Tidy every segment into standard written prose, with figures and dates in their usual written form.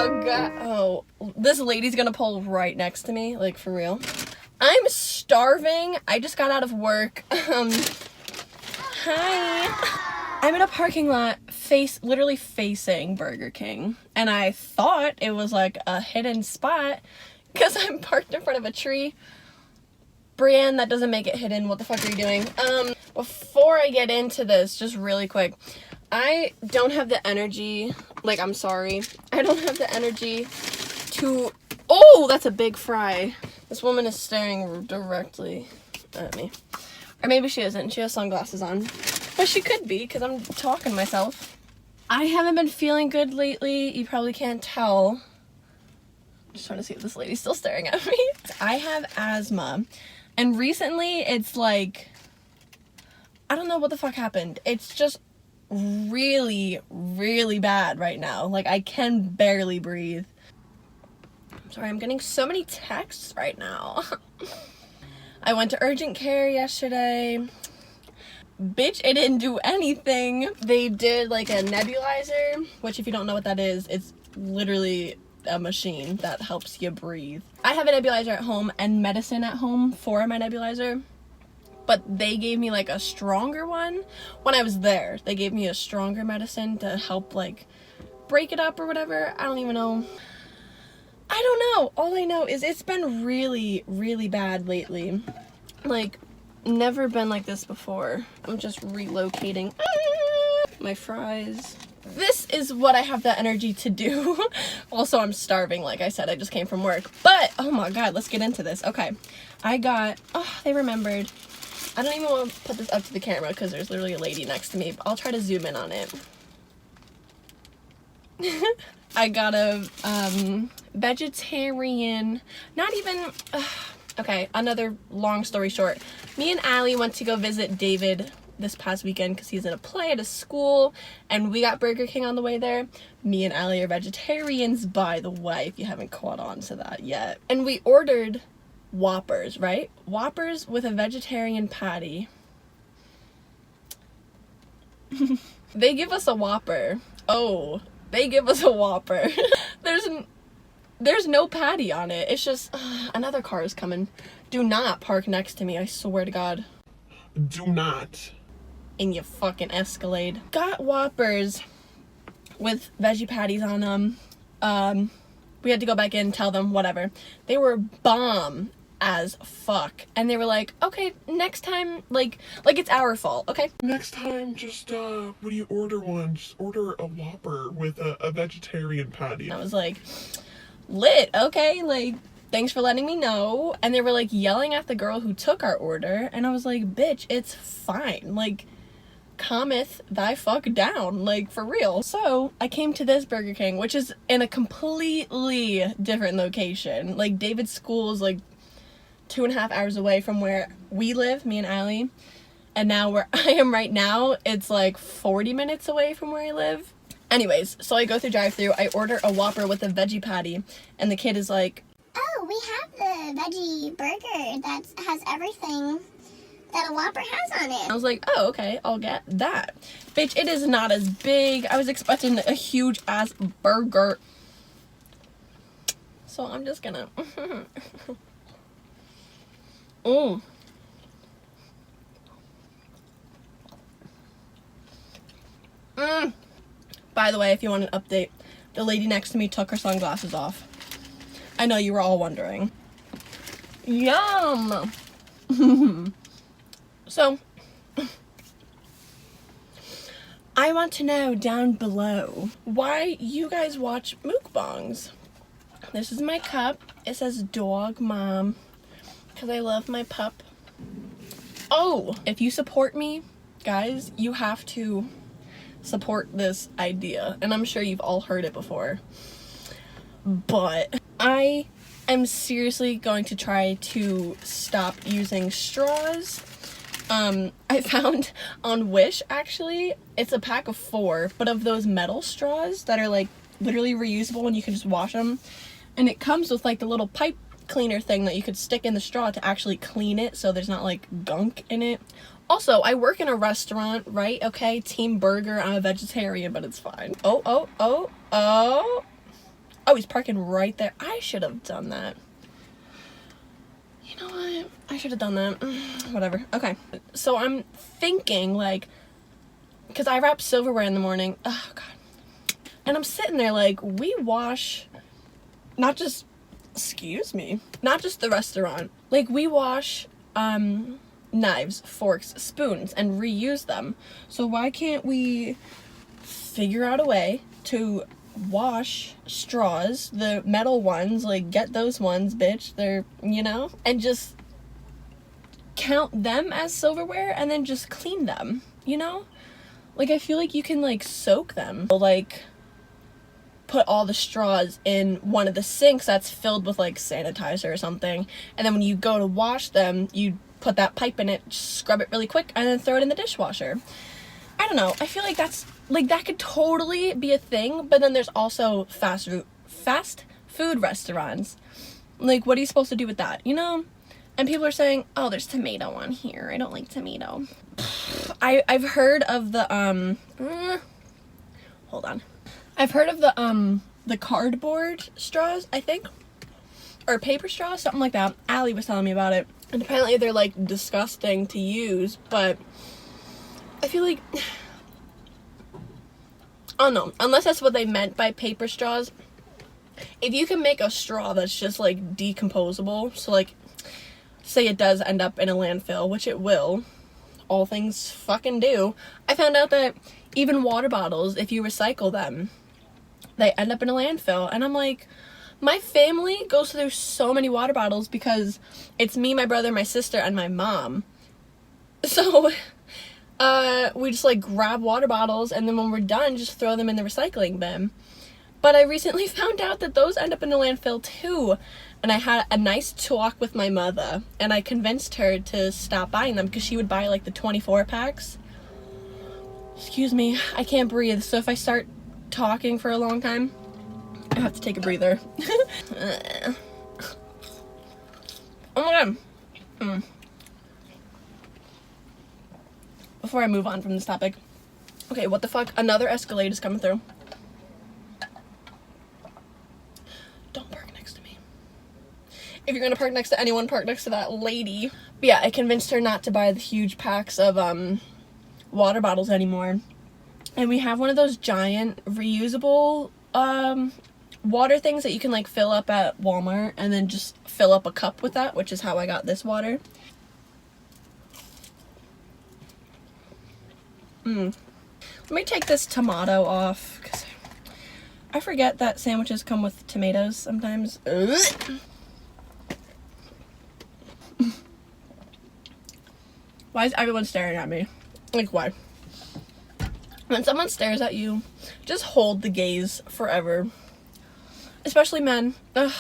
Oh god. Oh, this lady's gonna pull right next to me, like for real. I'm starving. I just got out of work. Hi. I'm in a parking lot literally facing Burger King, and I thought it was like a hidden spot because I'm parked in front of a tree. Breann, that doesn't make it hidden. What the fuck are you doing? Before I get into this, just really quick, I don't have the energy, like, I'm sorry. I don't have the energy to, oh, that's a big fry. This woman is staring directly at me. Or maybe she isn't. She has sunglasses on. But she could be, because I'm talking to myself. I haven't been feeling good lately. You probably can't tell. Just trying to see if this lady's still staring at me. I have asthma. And recently, it's like, I don't know what the fuck happened. It's just really, really bad right now. Like, I can barely breathe. I'm sorry, I'm getting so many texts right now. I went to urgent care yesterday. Bitch, it didn't do anything. They did like a nebulizer, which if you don't know what that is, it's literally a machine that helps you breathe. I have a nebulizer at home and medicine at home for my nebulizer, but they gave me like a stronger one when I was there. They gave me a stronger medicine to help like break it up or whatever. I don't even know. I don't know. All I know is it's been really, really bad lately. Like, never been like this before. I'm just relocating my fries. This is what I have the energy to do. Also, I'm starving, like I said. I just came from work. But, oh my god, let's get into this. Okay, I got, oh, they remembered. I don't even want to put this up to the camera because there's literally a lady next to me. But I'll try to zoom in on it. I got a vegetarian, not even, okay, another long story short. Me and Allie went to go visit David this past weekend because he's in a play at a school, and we got Burger King on the way there. Me and Allie are vegetarians, by the way, if you haven't caught on to that yet. And we ordered Whoppers, right? Whoppers with a vegetarian patty. They give us a Whopper. Oh, they give us a Whopper. There's no patty on it. It's just, another car is coming. Do not park next to me, I swear to God. Do not. In your fucking Escalade. Got Whoppers with veggie patties on them. We had to go back in and tell them whatever. They were bomb as fuck. And they were like, okay, next time, like it's our fault, okay? Next time, just, when you order one, just order a Whopper with a vegetarian patty. I was like, lit, okay, like, thanks for letting me know. And they were like yelling at the girl who took our order, and I was like, bitch, it's fine, like, calmeth thy fuck down, like, for real. So I came to this Burger King, which is in a completely different location. Like, David's school is like 2.5 hours away from where we live, me and Allie, and now where I am right now, it's like 40 minutes away from where I live. Anyways, so I go through drive-thru, I order a Whopper with a veggie patty, and the kid is like, oh, we have the veggie burger that has everything that a Whopper has on it. I was like, oh, okay, I'll get that. Bitch, it is not as big. I was expecting a huge ass burger. So I'm just gonna, oh. By the way, if you want an update, the lady next to me took her sunglasses off. I know you were all wondering. Yum! So, I want to know down below why you guys watch mukbangs. This is my cup. It says dog mom because I love my pup. Oh, if you support me, guys, you have to support this idea, and I'm sure you've all heard it before, but I am seriously going to try to stop using straws. I found on Wish, actually, it's a pack of 4, but of those metal straws that are like literally reusable and you can just wash them, and it comes with like the little pipe cleaner thing that you could stick in the straw to actually clean it so there's not like gunk in it. Also, I work in a restaurant, right? Okay, team burger. I'm a vegetarian, but it's fine. Oh. Oh, he's parking right there. I should have done that. You know what? I should have done that. Whatever. Okay. So I'm thinking, like, because I wrap silverware in the morning. Oh, God. And I'm sitting there, like, we wash, not just, excuse me, not just the restaurant. Like, we wash, knives, forks, spoons, and reuse them. So why can't we figure out a way to wash straws, the metal ones, like, get those ones, bitch, they're, you know, and just count them as silverware and then just clean them, you know? Like, I feel like you can, like, soak them, like, put all the straws in one of the sinks that's filled with, like, sanitizer or something, and then when you go to wash them, you put that pipe in it, scrub it really quick, and then throw it in the dishwasher. I don't know, I feel like that's, like, that could totally be a thing, but then there's also fast food restaurants. Like, what are you supposed to do with that, you know? And people are saying, oh, there's tomato on here, I don't like tomato. I've heard of the, hold on. I've heard of the cardboard straws, I think, or paper straws, something like that. Allie was telling me about it, and apparently they're, like, disgusting to use, but I feel like, oh no, unless that's what they meant by paper straws, if you can make a straw that's just, like, decomposable, so, like, say it does end up in a landfill, which it will, all things fucking do, I found out that even water bottles, if you recycle them, they end up in a landfill. And I'm like, my family goes through so many water bottles because it's me, my brother, my sister, and my mom. So we just, like, grab water bottles, and then when we're done, just throw them in the recycling bin. But I recently found out that those end up in the landfill too. And I had a nice talk with my mother, and I convinced her to stop buying them because she would buy, like, the 24 packs. Excuse me, I can't breathe, so if I start talking for a long time, I have to take a breather. Oh my god. Before I move on from this topic, okay, what the fuck? Another Escalade is coming through. Don't park next to me. If you're gonna park next to anyone, park next to that lady. But yeah, I convinced her not to buy the huge packs of water bottles anymore. And we have one of those giant reusable water things that you can, like, fill up at Walmart and then just fill up a cup with that, which is how I got this water. Let me take this tomato off because I forget that sandwiches come with tomatoes sometimes. Why is everyone staring at me? Like, why? When someone stares at you, just hold the gaze forever. Especially men. Ugh,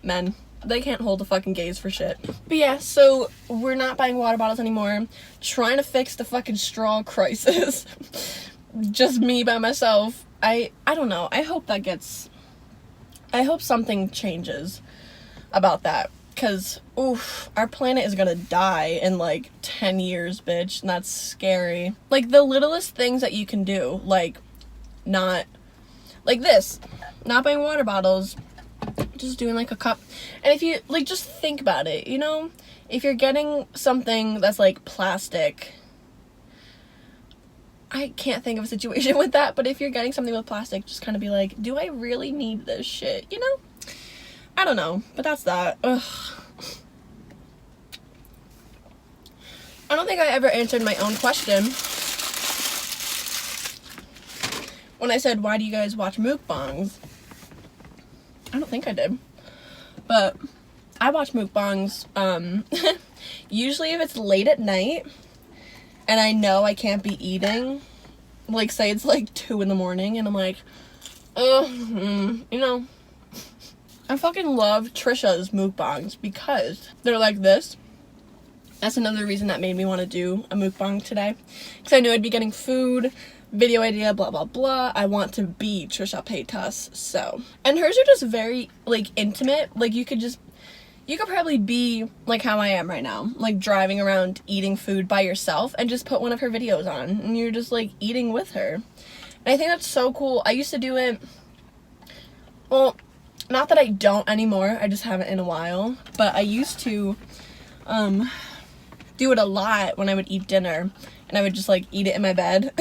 men. They can't hold a fucking gaze for shit. But yeah, so we're not buying water bottles anymore. Trying to fix the fucking straw crisis. Just me by myself. I don't know. I hope something changes about that. Because, oof, our planet is gonna die in, like, 10 years, bitch, and that's scary. Like, the littlest things that you can do, like, not, like this, not buying water bottles, just doing, like, a cup, and if you, like, just think about it, you know, if you're getting something that's, like, plastic, I can't think of a situation with that, but if you're getting something with plastic, just kind of be like, do I really need this shit, you know? I don't know, but that's that. Ugh. I don't think I ever answered my own question when I said, why do you guys watch mukbangs? I don't think I did. But I watch mukbangs, usually if it's late at night and I know I can't be eating, like, say it's like 2 in the morning and I'm like, you know, I fucking love Trisha's mukbangs because they're like this. That's another reason that made me want to do a mukbang today. Because I knew I'd be getting food, video idea, blah, blah, blah. I want to be Trisha Paytas, so. And hers are just very, like, intimate. Like, you could probably be like how I am right now. Like, driving around eating food by yourself and just put one of her videos on. And you're just, like, eating with her. And I think that's so cool. I used to do it, well, Not that I don't anymore, I just haven't in a while, but I used to do it a lot when I would eat dinner, and I would just like eat it in my bed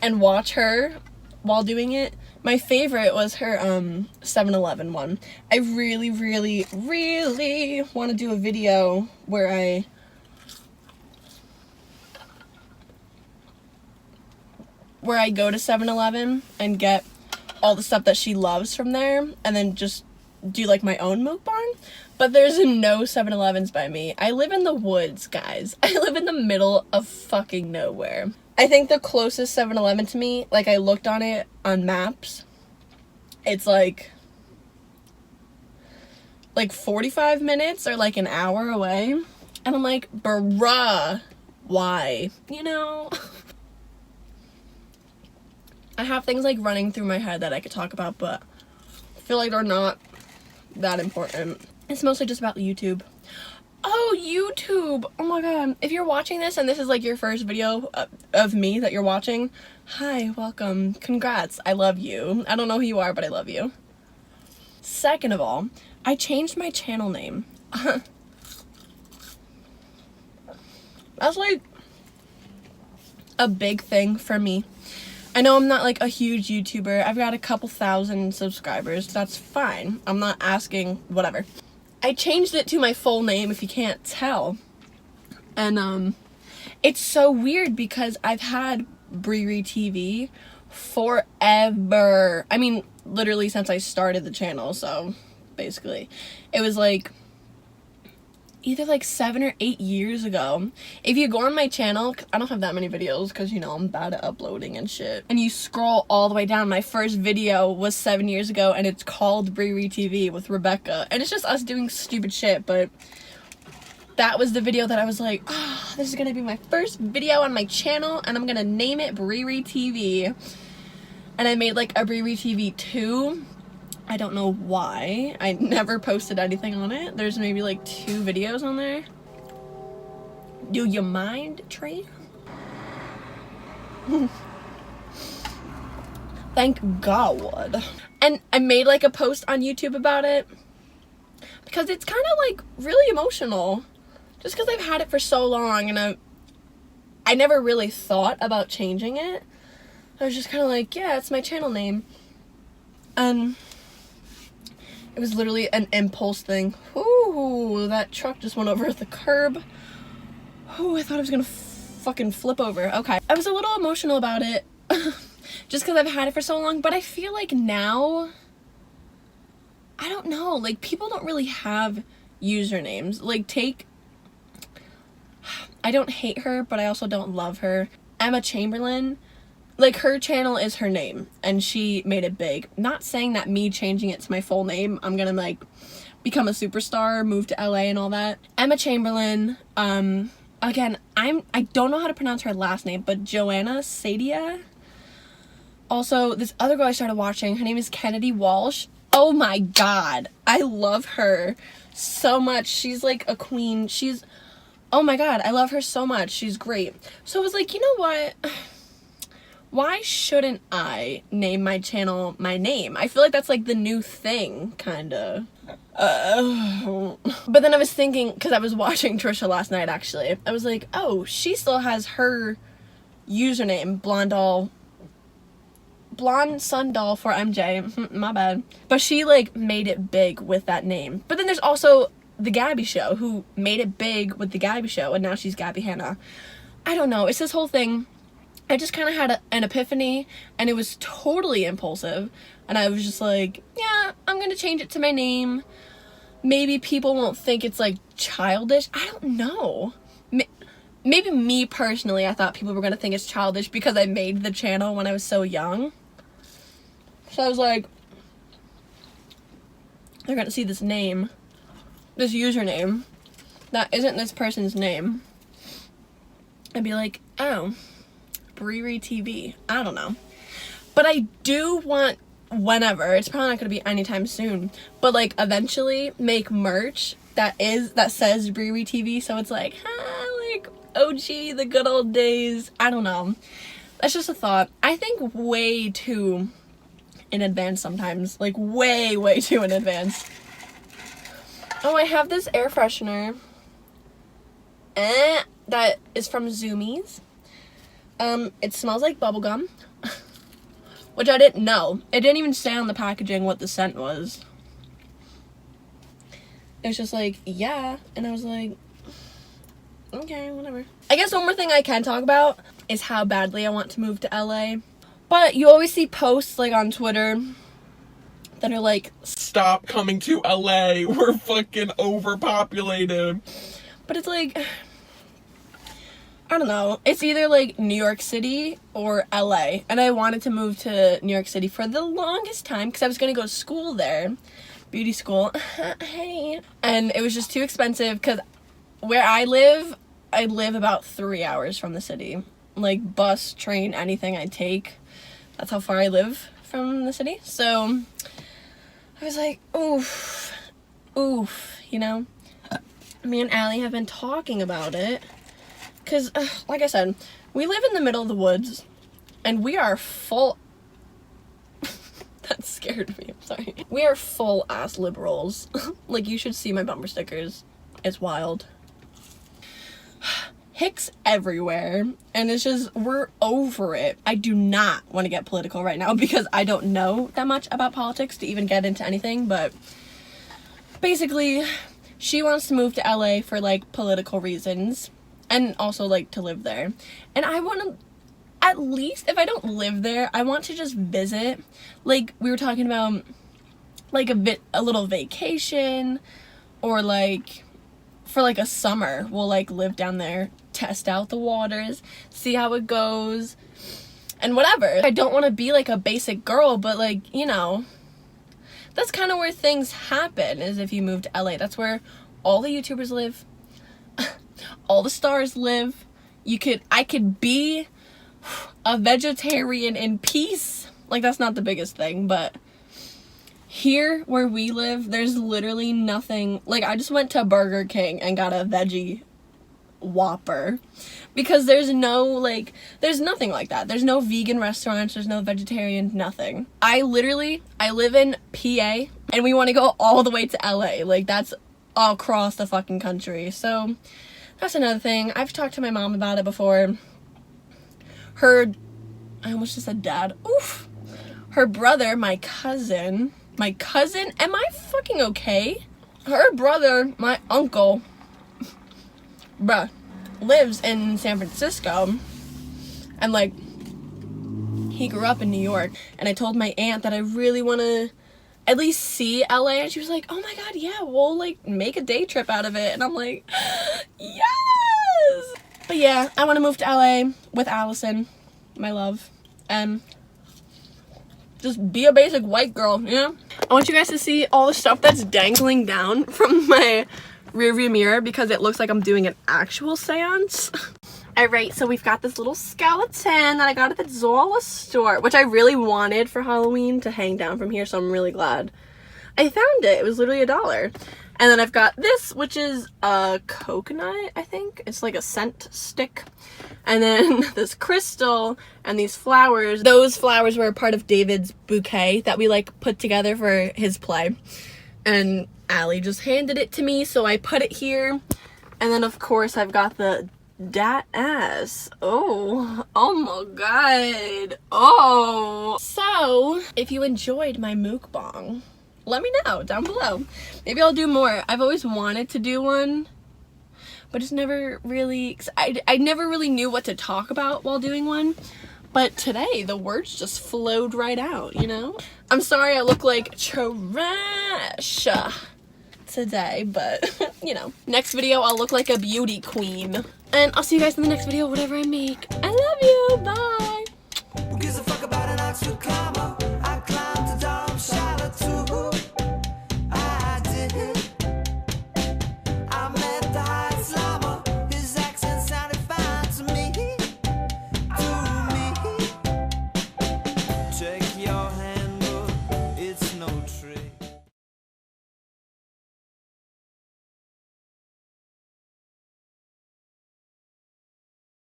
and watch her while doing it. My favorite was her 7-Eleven one. I really, really, really want to do a video where I go to 7-Eleven and get all the stuff that she loves from there, and then just do like my own mukbang. But there's no 7-Elevens by me. I live in the woods, guys. I live in the middle of fucking nowhere. I think the closest 7-Eleven to me, like I looked on it on maps, it's like 45 minutes or like an hour away. And I'm like, bruh, why? You know? I have things like running through my head that I could talk about, but I feel like they're not that important. It's mostly just about YouTube. Oh, YouTube! Oh my god. If you're watching this and this is like your first video of me that you're watching, hi, welcome, congrats, I love you. I don't know who you are, but I love you. Second of all, I changed my channel name. That's like a big thing for me. I know I'm not like a huge YouTuber. I've got a couple thousand subscribers. That's fine. I'm not asking, whatever. I changed it to my full name, if you can't tell. And it's so weird because I've had breannwitte forever. I mean, literally since I started the channel, so basically. It was like either like 7 or 8 years ago. If you go on my channel, I don't have that many videos because, you know, I'm bad at uploading and shit. And you scroll all the way down, my first video was 7 years ago, and it's called breannwitte with Rebecca. And it's just us doing stupid shit, but that was the video that I was like, oh, this is gonna be my first video on my channel, and I'm gonna name it breannwitte. And I made like a breannwitte 2. I don't know why. I never posted anything on it. There's maybe like 2 videos on there. Do you mind, Tree? Thank God. And I made like a post on YouTube about it because it's kind of like really emotional. Just because I've had it for so long, and I never really thought about changing it. I was just kind of like, yeah, it's my channel name. And it was literally an impulse thing. Ooh, that truck just went over the curb. Ooh, I thought I was gonna fucking flip over. Okay. I was a little emotional about it. Just because I've had it for so long. But I feel like now, I don't know. Like, people don't really have usernames. Like, I don't hate her, but I also don't love her. Emma Chamberlain. Like, her channel is her name, and she made it big. Not saying that me changing it to my full name, I'm gonna, like, become a superstar, move to LA and all that. Emma Chamberlain, again, I don't know how to pronounce her last name, but Joanna Sadia. Also, this other girl I started watching, her name is Kennedy Walsh. Oh my god, I love her so much. She's, like, a queen. Oh my god, I love her so much. She's great. So I was like, you know what? Why shouldn't I name my channel my name? I feel like that's like the new thing, kinda. But then I was thinking, because I was watching Trisha last night actually, I was like, oh, she still has her username, Blonde Sundoll for MJ, my bad. But she like made it big with that name. But then there's also the Gabby Show, who made it big with the Gabby Show, and now she's Gabby Hanna. I don't know, it's this whole thing. I just kind of had an epiphany, and it was totally impulsive, and I was just like, yeah, I'm gonna change it to my name. Maybe people won't think it's like childish. I don't know. Maybe me personally, I thought people were gonna think it's childish because I made the channel when I was so young. So I was like, they're gonna see this name, this username that isn't this person's name, and be like, oh, breannwitte. I don't know. But I do want, whenever, it's probably not going to be anytime soon, but like eventually make merch that says breannwitte, so it's like, like OG, the good old days. I don't know. That's just a thought. I think way too in advance sometimes, like way too in advance. Oh, I have this air freshener that is from Zoomies. It smells like bubblegum, which I didn't know. It didn't even say on the packaging what the scent was. It was just like, yeah, and I was like, okay, whatever. I guess one more thing I can talk about is how badly I want to move to LA. But you always see posts like on Twitter that are like, Stop coming to LA, we're fucking overpopulated. but it's like, I don't know. It's either like New York City or LA. And I wanted to move to New York City for the longest time because I was going to go to school there. Beauty school. Hey. And it was just too expensive because where I live about 3 hours from the city. Like bus, train, anything I take. That's how far I live from the city. So I was like, oof, you know? Me and Allie have been talking about it. Because, like I said, we live in the middle of the woods, and we are full... That scared me, I'm sorry. We are full-ass liberals. Like, you should see my bumper stickers. It's wild. Hicks everywhere, and it's just, we're over it. I do not want to get political right now, because I don't know that much about politics to even get into anything, but... Basically, she wants to move to LA for, like, political reasons. And also, like, to live there. And I want to, at least, if I don't live there, I want to just visit. Like, we were talking about, like, a little vacation. Or, like, for, like, a summer, we'll, like, live down there, test out the waters, see how it goes, and whatever. I don't want to be, like, a basic girl, but, like, you know, that's kind of where things happen, is if you move to LA. That's where all the YouTubers live. All the stars live. I could be a vegetarian in peace. Like, that's not the biggest thing, but here where we live, there's literally nothing. Like, I just went to Burger King and got a veggie Whopper because there's nothing like that. There's no vegan restaurants, there's no vegetarian, nothing. I live in PA and we want to go all the way to LA. Like, that's all across the fucking country. So that's another thing. I've talked to my mom about it before. I almost just said dad. Oof. Her brother, my cousin, am I fucking okay? Her brother, my uncle, bruh, lives in San Francisco. And, like, he grew up in New York. And I told my aunt that I really want to at least see LA, and she was like, oh my god, yeah, we'll, like, make a day trip out of it. And I'm like, yes! But yeah, I want to move to LA with Allison, my love, and just be a basic white girl, you know? I want you guys to see all the stuff that's dangling down from my rearview mirror because it looks like I'm doing an actual seance. Alright, so we've got this little skeleton that I got at the Zola store, which I really wanted for Halloween to hang down from here, so I'm really glad I found it. It was literally $1. And then I've got this, which is a coconut, I think. It's like a scent stick. And then this crystal and these flowers. Those flowers were a part of David's bouquet that we, like, put together for his play. And Allie just handed it to me, so I put it here. And then, of course, I've got the dat ass. Oh my god. Oh. So, if you enjoyed my mukbang, let me know down below. Maybe I'll do more. I've always wanted to do one, but it's never really, I never really knew what to talk about while doing one. But today, the words just flowed right out, you know? I'm sorry I look like trash today, but, you know. Next video, I'll look like a beauty queen. And I'll see you guys in the next video, whatever I make. I love you. Bye.